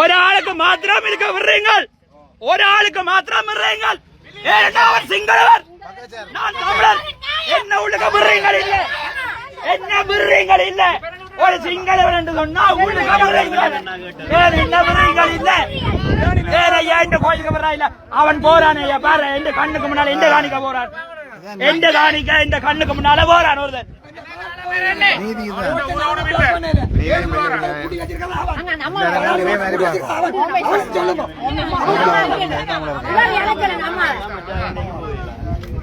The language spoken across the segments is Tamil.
ഒരാൾക്ക് മാത്രം இருக்க விடுறீங்கள், ഒരാൾക്ക് മാത്രം விடுறீங்கள். அவர் சிங்களவர், நான் தமிழர். என்ன உள்ளுக்க விடுறீங்கள் இல்ல, என்ன விடுறீங்கள் இல்ல. ஒரு சிங்களவன் என்று சொன்னா உள்ளுக்க விடுறீங்கள், என்ன விடுறீங்கள் இல்ல. வேற ஏன் கோயிலுக்கு வர்றா இல்ல. அவன் போறானே பாரு, எந்த கண்ணுக்கு முன்னால எந்த காணிக்க போறான், எந்த காணிக்க இந்த கண்ணுக்கு முன்னால போறான் ஒருத்தன்.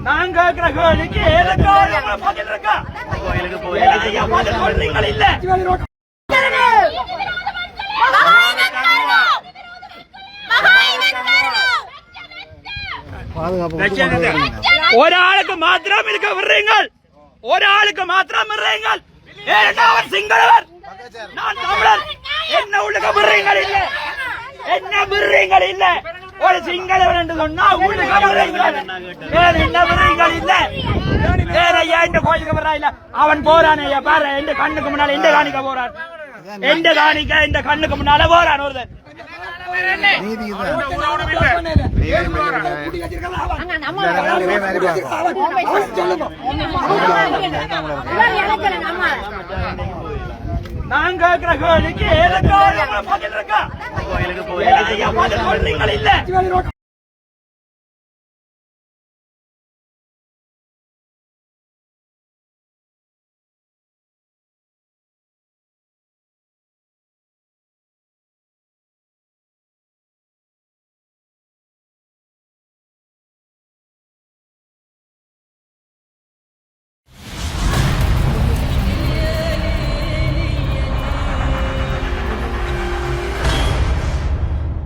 நான் கேட்கிற கேள்விக்கு பதில் இருக்கா? சொல்றீங்கள் இல்ல. ஒராளுக்கு மாத்திரம் இருக்க விடுறீங்கள், ஒராளுக்கு மாத்திரம் விடுறீங்கள். அவர் சிங்களவர், நான் தமிழர். என்ன உள்ளுக்க விடுறீங்கள் இல்ல, என்ன விடுறீங்கள் இல்ல. ஒரு சிங்களவன் என்று சொன்னா உள்ளுக்க விடுறீங்கள், என்ன விடுறீங்கள் இல்ல. வேற ஏன் கோயிலுக்கு வர்றா இல்ல. அவன் போறானே பாரு, எந்த கண்ணுக்கு முன்னால எந்த காணிக்க போறான், எந்த காணிக்க இந்த கண்ணுக்கு முன்னால போறான் ஒருத்தன். நான் கேட்கிற கேள்விக்கு பதில் இருக்கா? சொல்றீங்கள் இல்ல.